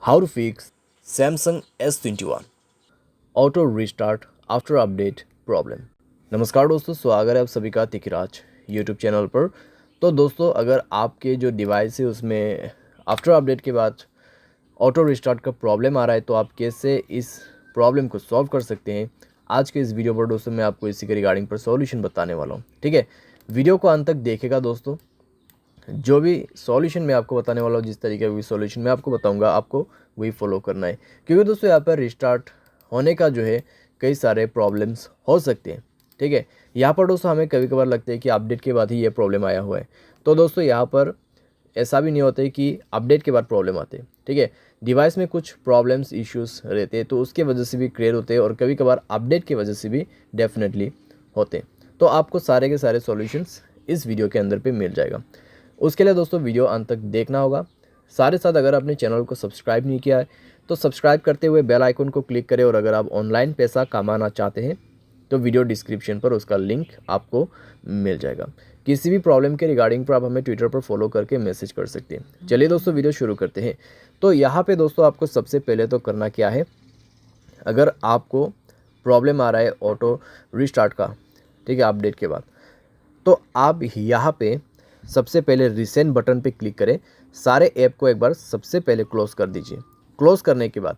How to fix Samsung S21 auto restart after update problem. नमस्कार दोस्तों, स्वागत है आप सभी का तिकराज यूट्यूब चैनल पर। तो दोस्तों, अगर आपके जो डिवाइस है उसमें आफ्टर अपडेट के बाद ऑटो रिस्टार्ट का प्रॉब्लम आ रहा है तो आप कैसे इस प्रॉब्लम को सॉल्व कर सकते हैं, आज के इस वीडियो पर दोस्तों मैं आपको इसी के रिगार्डिंग पर सॉल्यूशन बताने वाला हूँ। ठीक है, वीडियो को अंत तक देखेगा दोस्तों। जो भी सॉल्यूशन मैं आपको बताने वाला हूँ, जिस तरीके का भी सॉल्यूशन मैं आपको बताऊंगा, आपको वही फॉलो करना है, क्योंकि दोस्तों यहाँ पर रिस्टार्ट होने का जो है कई सारे प्रॉब्लम्स हो सकते हैं। ठीक है, यहाँ पर दोस्तों हमें कभी कभार लगता है कि अपडेट के बाद ही ये प्रॉब्लम आया हुआ है, तो दोस्तों यहाँ पर ऐसा भी नहीं होता है कि अपडेट के बाद प्रॉब्लम आते हैं। ठीक है, डिवाइस में कुछ प्रॉब्लम्स इश्यूज़ रहते हैं तो उसके वजह से भी क्लियर होते हैं, और कभी कभार अपडेट की वजह से भी डेफिनेटली होते हैं। तो आपको सारे के सारे सॉल्यूशंस इस वीडियो के अंदर पे मिल जाएगा। उसके लिए दोस्तों वीडियो अंत तक देखना होगा। साथ ही साथ अगर आपने चैनल को सब्सक्राइब नहीं किया है तो सब्सक्राइब करते हुए बेल आइकन को क्लिक करें, और अगर आप ऑनलाइन पैसा कमाना चाहते हैं तो वीडियो डिस्क्रिप्शन पर उसका लिंक आपको मिल जाएगा। किसी भी प्रॉब्लम के रिगार्डिंग पर आप हमें ट्विटर पर फॉलो करके मैसेज कर सकते हैं। चलिए दोस्तों, वीडियो शुरू करते हैं। तो यहाँ पे दोस्तों आपको सबसे पहले तो करना क्या है, अगर आपको प्रॉब्लम आ रहा है ऑटो रिस्टार्ट का, ठीक है, अपडेट के बाद, तो आप यहाँ पे सबसे पहले रिसेंट बटन पे क्लिक करें। सारे ऐप को एक बार सबसे पहले क्लोज़ कर दीजिए। क्लोज़ करने के बाद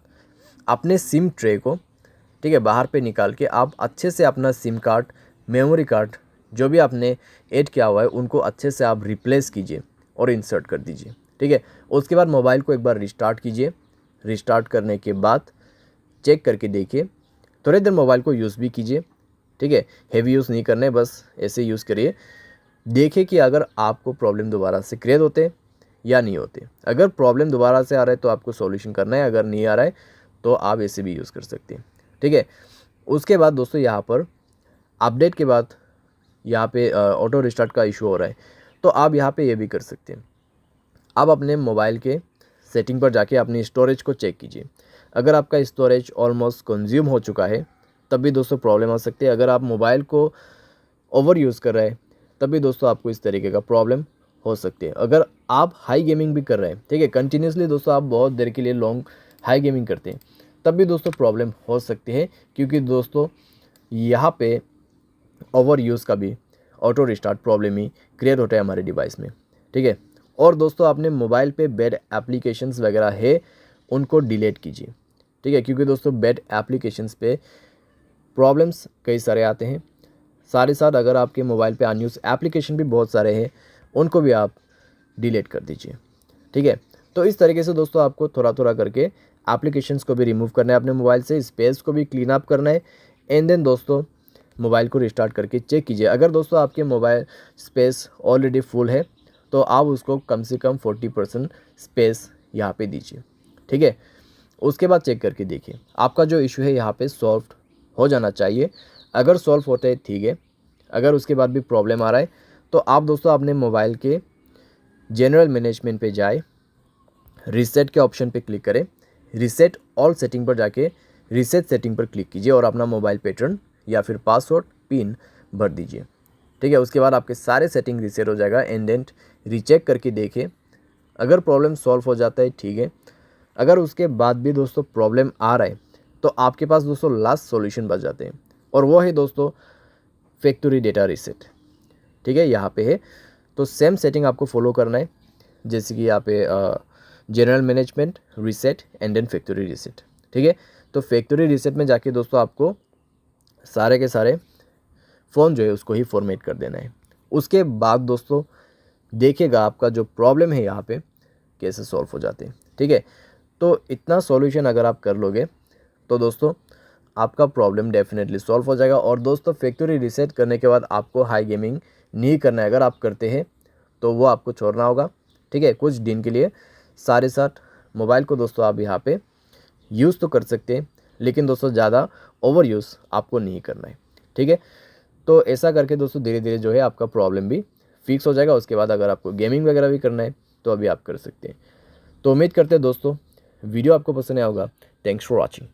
अपने सिम ट्रे को, ठीक है, बाहर पे निकाल के आप अच्छे से अपना सिम कार्ड, मेमोरी कार्ड जो भी आपने ऐड किया हुआ है उनको अच्छे से आप रिप्लेस कीजिए और इंसर्ट कर दीजिए। ठीक है, उसके बाद मोबाइल को एक बार रिस्टार्ट कीजिए। रिस्टार्ट करने के बाद चेक करके देखिए, थोड़ी देर मोबाइल को यूज़ भी कीजिए। ठीक है, हेवी यूज़ नहीं करना है, बस ऐसे यूज़ करिए। देखिए कि अगर आपको प्रॉब्लम दोबारा से क्रिएट होते या नहीं होते। अगर प्रॉब्लम दोबारा से आ रहा है तो आपको सॉल्यूशन करना है, अगर नहीं आ रहा है तो आप ऐसे भी यूज़ कर सकते हैं। ठीक है, उसके बाद दोस्तों यहाँ पर अपडेट के बाद यहाँ पे ऑटो रिस्टार्ट का इशू हो रहा है, तो आप यहाँ पे ये भी कर सकते हैं। आप अपने मोबाइल के सेटिंग पर जाके अपनी स्टोरेज को चेक कीजिए। अगर आपका स्टोरेज ऑलमोस्ट कंज्यूम हो चुका है तब भी दोस्तों प्रॉब्लम आ सकती है। अगर आप मोबाइल को ओवर यूज़ कर रहे हैं तब भी दोस्तों आपको इस तरीके का प्रॉब्लम हो सकती है। अगर आप हाई गेमिंग भी कर रहे हैं, ठीक है, कंटिन्यूसली दोस्तों आप बहुत देर के लिए लॉन्ग हाई गेमिंग करते हैं, तब भी दोस्तों प्रॉब्लम हो सकती है, क्योंकि दोस्तों यहाँ पे ओवर यूज़ का भी ऑटो रिस्टार्ट प्रॉब्लम ही क्रिएट होता है हमारे डिवाइस में। ठीक है, और दोस्तों आपने मोबाइल पे बैड एप्लीकेशंस वगैरह है उनको डिलीट कीजिए। ठीक है, क्योंकि दोस्तों बैड एप्लीकेशंस पे प्रॉब्लम्स कई सारे आते हैं। साथ ही साथ अगर आपके मोबाइल पे अनयूज़ एप्लीकेशन भी बहुत सारे हैं उनको भी आप डिलीट कर दीजिए। ठीक है, तो इस तरीके से दोस्तों आपको थोड़ा थोड़ा करके एप्लीकेशंस को भी रिमूव करना है अपने मोबाइल से, स्पेस को भी क्लीन अप करना है, एंड देन दोस्तों मोबाइल को रिस्टार्ट करके चेक कीजिए। अगर दोस्तों आपके मोबाइल स्पेस ऑलरेडी फुल है तो आप उसको कम से कम 40% स्पेस यहाँ पे दीजिए। ठीक है, उसके बाद चेक करके देखिए आपका जो इशू है यहाँ पे सॉल्व हो जाना चाहिए। अगर सॉल्व होता है ठीक है, अगर उसके बाद भी प्रॉब्लम आ रहा है तो आप दोस्तों अपने मोबाइल के जनरल मैनेजमेंट पे जाए, रीसेट के ऑप्शन पे क्लिक करें, रीसेट ऑल सेटिंग पर जाके रीसेट सेटिंग पर क्लिक कीजिए और अपना मोबाइल पैटर्न या फिर पासवर्ड पिन भर दीजिए। ठीक है, उसके बाद आपके सारे सेटिंग रीसेट हो जाएगा, एंड देन रीचेक करके देखिए। अगर प्रॉब्लम सॉल्व हो जाता है ठीक है, अगर उसके बाद भी दोस्तों प्रॉब्लम आ रहा है तो आपके पास दोस्तों लास्ट सॉल्यूशन बच जाते हैं, और वो है दोस्तों फैक्ट्री डेटा रीसेट। ठीक है, यहाँ पे है, तो सेम सेटिंग आपको फॉलो करना है, जैसे कि यहाँ पे general management, reset and then factory reset. ठीक है, तो फैक्ट्री रीसेट में जाके दोस्तों आपको सारे के सारे फ़ोन जो है उसको ही फॉर्मेट कर देना है। उसके बाद दोस्तों देखिएगा आपका जो प्रॉब्लम है यहाँ पे कैसे सॉल्व हो जाते हैं। ठीक है, तो इतना सॉल्यूशन अगर आप कर लोगे तो दोस्तों आपका प्रॉब्लम डेफिनेटली सॉल्व हो जाएगा। और दोस्तों फैक्ट्री रीसेट करने के बाद आपको हाई गेमिंग नहीं करना है। अगर आप करते हैं तो वो आपको छोड़ना होगा। ठीक है, कुछ दिन के लिए सारे साथ मोबाइल को दोस्तों आप यहाँ पे यूज़ तो कर सकते हैं, लेकिन दोस्तों ज़्यादा ओवर यूज़ आपको नहीं करना है। ठीक है, तो ऐसा करके दोस्तों धीरे धीरे जो है आपका प्रॉब्लम भी फिक्स हो जाएगा। उसके बाद अगर आपको गेमिंग वगैरह भी करना है तो अभी आप कर सकते हैं। तो उम्मीद करते हैं दोस्तों वीडियो आपको पसंद आया होगा। Thanks for watching.